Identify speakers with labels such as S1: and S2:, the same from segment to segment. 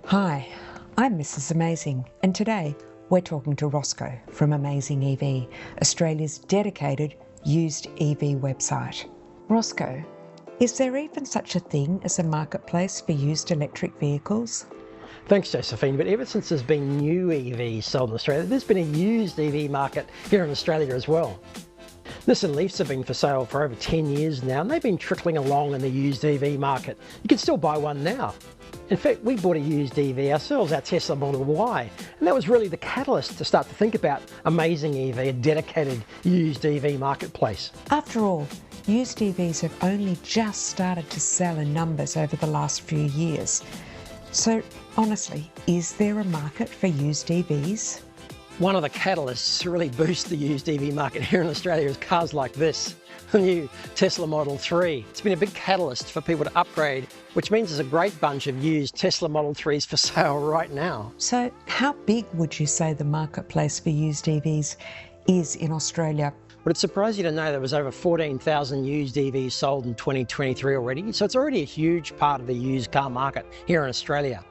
S1: Hi, I'm Mrs. Amazing, and today we're talking to Rosco from AmazingEV, Australia's dedicated used EV website. Rosco, is there even such a thing as a marketplace for used electric vehicles?
S2: Thanks, Josephine, but ever since there's been new EVs sold in Australia, there's been a used EV market here in Australia as well. Nissan Leafs have been for sale for over 10 years now, and they've been trickling along in the used EV market. You can still buy one now. In fact, we bought a used EV ourselves, our Tesla Model Y, and that was really the catalyst to start to think about AmazingEV, a dedicated used EV marketplace.
S1: After all, used EVs have only just started to sell in numbers over the last few years. So honestly, is there a market for used EVs?
S2: One of the catalysts to really boost the used EV market here in Australia is cars like this, the new Tesla Model 3. It's been a big catalyst for people to upgrade, which means there's a great bunch of used Tesla Model 3s for sale right now.
S1: So how big would you say the marketplace for used EVs is in Australia?
S2: Would it surprise you to know there was over 14,000 used EVs sold in 2023 already? So it's already a huge part of the used car market here in Australia.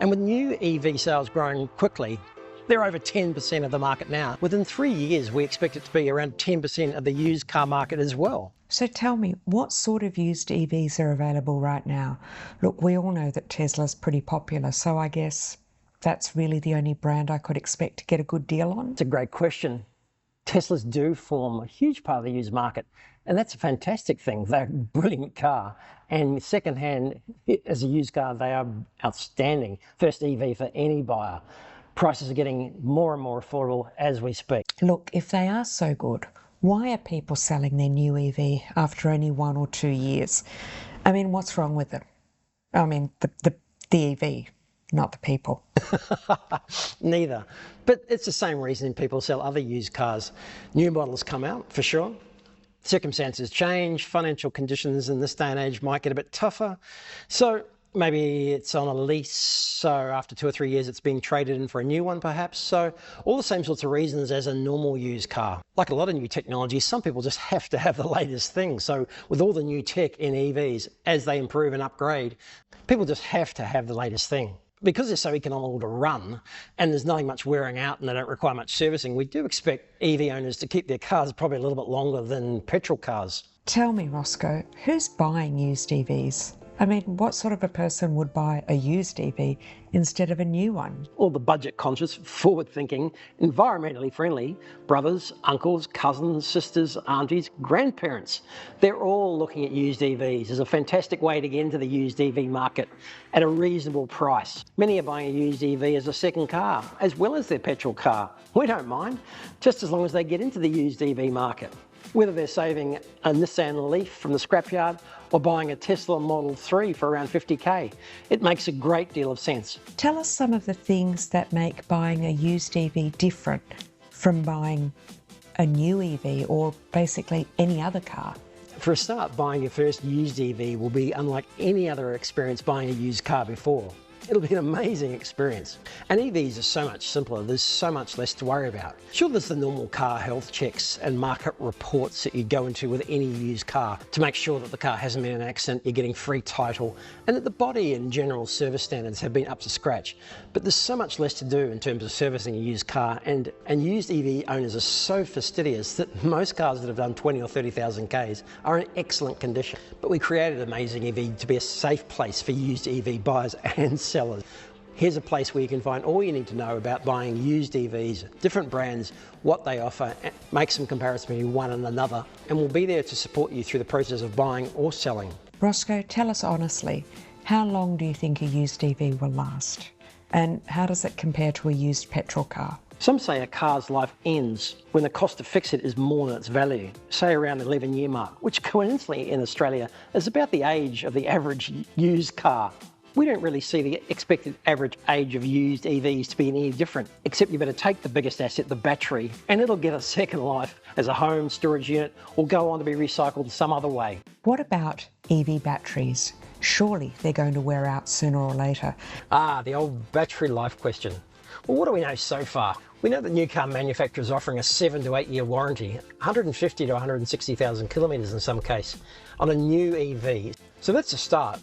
S2: And with new EV sales growing quickly, they're over 10% of the market now. Within 3 years, we expect it to be around 10% of the used car market as well.
S1: So tell me, what sort of used EVs are available right now? Look, we all know that Tesla's pretty popular, so I guess that's really the only brand I could expect to get a good deal on.
S2: It's a great question. Teslas do form a huge part of the used market, and that's a fantastic thing. They're a brilliant car, and secondhand, as a used car, they are outstanding. First EV for any buyer. Prices are getting more and more affordable as we speak.
S1: Look, if they are so good, why are people selling their new EV after only 1 or 2 years? I mean, what's wrong with them? I mean, the EV, not the people.
S2: Neither. But it's the same reason people sell other used cars. New models come out, for sure. Circumstances change, financial conditions in this day and age might get a bit tougher. So maybe it's on a lease, so after 2 or 3 years it's being traded in for a new one perhaps. So all the same sorts of reasons as a normal used car. Like a lot of new technology, some people just have to have the latest thing. So with all the new tech in EVs, as they improve and upgrade, people just have to have the latest thing. Because they're so economical to run and there's nothing much wearing out and they don't require much servicing, we do expect EV owners to keep their cars probably a little bit longer than petrol cars.
S1: Tell me, Rosco, who's buying used EVs? I mean, what sort of a person would buy a used EV instead of a new one?
S2: All the budget-conscious, forward-thinking, environmentally friendly brothers, uncles, cousins, sisters, aunties, grandparents. They're all looking at used EVs as a fantastic way to get into the used EV market at a reasonable price. Many are buying a used EV as a second car, as well as their petrol car. We don't mind, just as long as they get into the used EV market. Whether they're saving a Nissan Leaf from the scrapyard or buying a Tesla Model 3 for around 50k, it makes a great deal of sense.
S1: Tell us some of the things that make buying a used EV different from buying a new EV or basically any other car.
S2: For a start, buying your first used EV will be unlike any other experience buying a used car before. It'll be an amazing experience. And EVs are so much simpler, there's so much less to worry about. Sure, there's the normal car health checks and market reports that you go into with any used car to make sure that the car hasn't been in an accident, you're getting free title, and that the body and general service standards have been up to scratch. But there's so much less to do in terms of servicing a used car, and used EV owners are so fastidious that most cars that have done 20 or 30,000 Ks are in excellent condition. But we created AmazingEV to be a safe place for used EV buyers and sellers. Here's a place where you can find all you need to know about buying used EVs, different brands, what they offer, make some comparisons between one and another, and we'll be there to support you through the process of buying or selling.
S1: Rosco, tell us honestly, how long do you think a used EV will last? And how does it compare to a used petrol car?
S2: Some say a car's life ends when the cost to fix it is more than its value, say around the 11-year mark, which coincidentally in Australia is about the age of the average used car. We don't really see the expected average age of used EVs to be any different, except you better take the biggest asset, the battery, and it'll get a second life as a home storage unit or go on to be recycled some other way.
S1: What about EV batteries? Surely they're going to wear out sooner or later.
S2: The old battery life question. Well, what do we know so far? We know that new car manufacturers are offering a 7 to 8 year warranty, 150 to 160,000 kilometres in some case, on a new EV. So that's a start.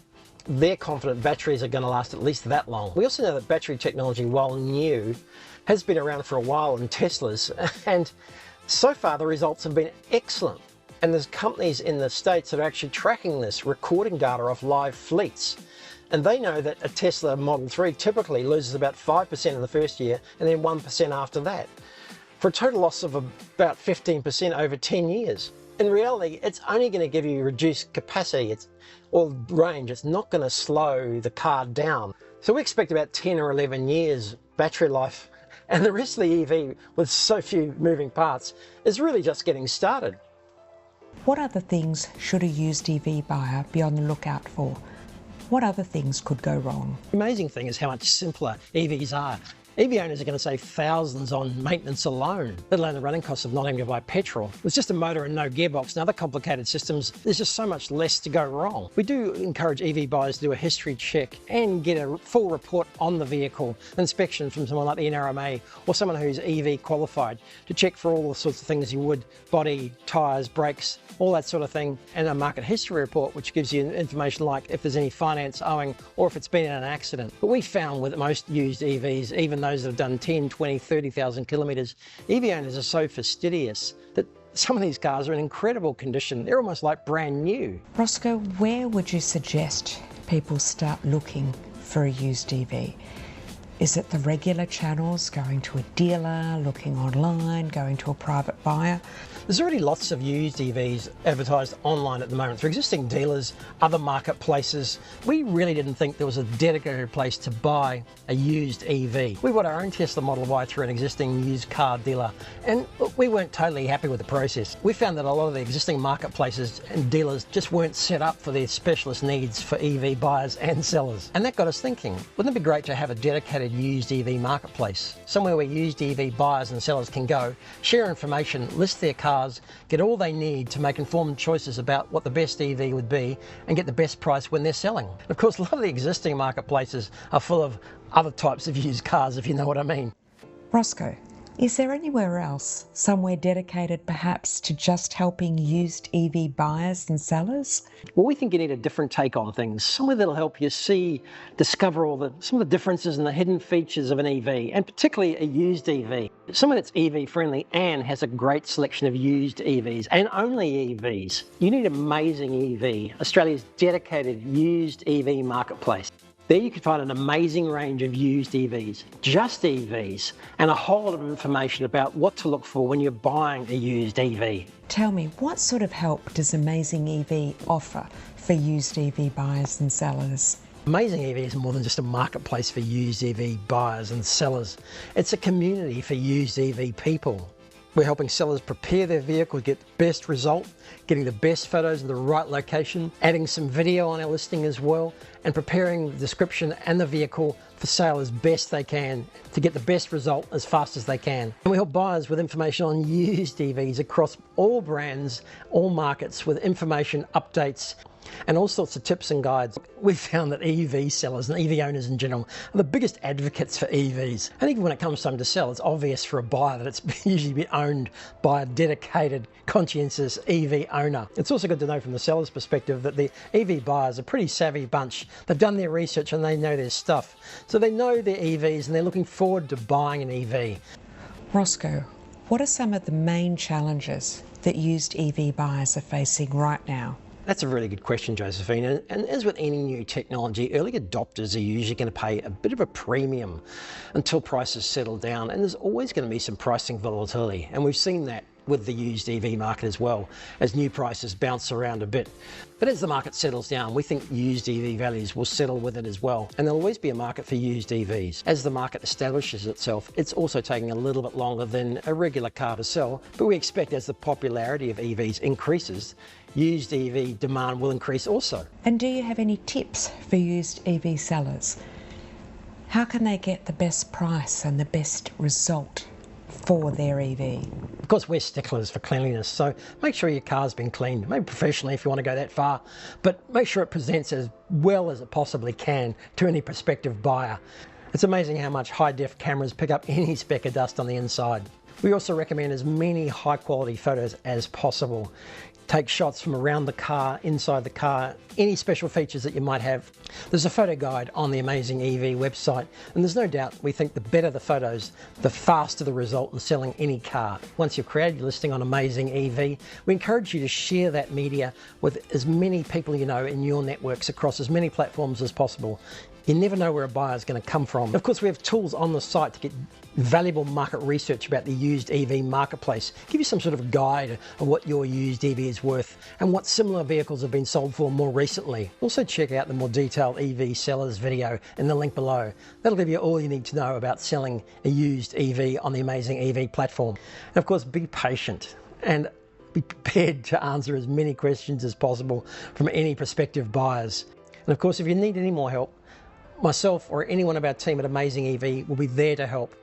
S2: they're confident batteries are going to last at least that long. We also know that battery technology, while new, has been around for a while in Teslas, and so far the results have been excellent. And there's companies in the States that are actually tracking this, recording data off live fleets. And they know that a Tesla Model 3 typically loses about 5% in the first year and then 1% after that, for a total loss of about 15% over 10 years. In reality, it's only going to give you reduced capacity or range. It's not going to slow the car down. So we expect about 10 or 11 years battery life, and the rest of the EV, with so few moving parts, is really just getting started.
S1: What other things should a used EV buyer be on the lookout for? What other things could go wrong?
S2: The amazing thing is how much simpler EVs are. EV owners are going to save thousands on maintenance alone, let alone the running costs of not having to buy petrol. With just a motor and no gearbox and other complicated systems, there's just so much less to go wrong. We do encourage EV buyers to do a history check and get a full report on the vehicle, inspection from someone like the NRMA or someone who's EV qualified, to check for all the sorts of things you would: body, tyres, brakes, all that sort of thing, and a market history report, which gives you information like if there's any finance owing or if it's been in an accident. But we found with most used EVs, even those that have done 10, 20, 30,000 kilometres, EV owners are so fastidious that some of these cars are in incredible condition. They're almost like brand new.
S1: Rosco, where would you suggest people start looking for a used EV? Is it the regular channels, going to a dealer, looking online, going to a private buyer?
S2: There's already lots of used EVs advertised online at the moment through existing dealers, other marketplaces. We really didn't think there was a dedicated place to buy a used EV. We bought our own Tesla Model Y through an existing used car dealer, and we weren't totally happy with the process. We found that a lot of the existing marketplaces and dealers just weren't set up for their specialist needs for EV buyers and sellers. And that got us thinking, wouldn't it be great to have a dedicated used EV marketplace, somewhere where used EV buyers and sellers can go, share information, list their cars, get all they need to make informed choices about what the best EV would be and get the best price when they're selling. Of course, a lot of the existing marketplaces are full of other types of used cars, if you know what I mean.
S1: Rosco, is there anywhere else, somewhere dedicated perhaps to just helping used EV buyers and sellers?
S2: Well, we think you need a different take on things, somewhere that'll help you discover some of the differences and the hidden features of an EV, and particularly a used EV. Somewhere that's EV friendly and has a great selection of used EVs, and only EVs. You need AmazingEV, Australia's dedicated used EV marketplace. There you can find an amazing range of used EVs, just EVs, and a whole lot of information about what to look for when you're buying a used EV.
S1: Tell me, what sort of help does AmazingEV offer for used EV buyers and sellers?
S2: AmazingEV is more than just a marketplace for used EV buyers and sellers. It's a community for used EV people. We're helping sellers prepare their vehicle to get the best result, getting the best photos in the right location, adding some video on our listing as well, and preparing the description and the vehicle for sale as best they can to get the best result as fast as they can. And we help buyers with information on used EVs across all brands, all markets, with information, updates, and all sorts of tips and guides. We've found that EV sellers and EV owners in general are the biggest advocates for EVs. And even when it comes time to sell, it's obvious for a buyer that it's usually been owned by a dedicated, conscientious EV owner. It's also good to know from the seller's perspective that the EV buyers are a pretty savvy bunch. They've done their research and they know their stuff. So they know their EVs and they're looking forward to buying an EV.
S1: Rosco, what are some of the main challenges that used EV buyers are facing right now?
S2: That's a really good question, Josephine. And as with any new technology, early adopters are usually going to pay a bit of a premium until prices settle down. And there's always going to be some pricing volatility. And we've seen that with the used EV market as well, as new prices bounce around a bit. But as the market settles down, we think used EV values will settle with it as well. And there'll always be a market for used EVs. As the market establishes itself, it's also taking a little bit longer than a regular car to sell. But we expect as the popularity of EVs increases, used EV demand will increase also.
S1: And do you have any tips for used EV sellers? How can they get the best price and the best result for their EV?
S2: Of course, we're sticklers for cleanliness, so make sure your car's been cleaned, maybe professionally if you want to go that far, but make sure it presents as well as it possibly can to any prospective buyer. It's amazing how much high-def cameras pick up any speck of dust on the inside. We also recommend as many high-quality photos as possible. take shots from around the car, inside the car, any special features that you might have. There's a photo guide on the AmazingEV website, and there's no doubt we think the better the photos, the faster the result in selling any car. Once you've created your listing on AmazingEV, we encourage you to share that media with as many people you know in your networks across as many platforms as possible. You never know where a buyer is going to come from. Of course, we have tools on the site to get valuable market research about the used EV marketplace, give you some sort of guide of what your used EV is worth and what similar vehicles have been sold for more recently. Also check out the more detailed EV sellers video in the link below. That'll give you all you need to know about selling a used EV on the AmazingEV platform. And of course, be patient and be prepared to answer as many questions as possible from any prospective buyers. And of course, if you need any more help, myself or anyone of our team at AmazingEV will be there to help.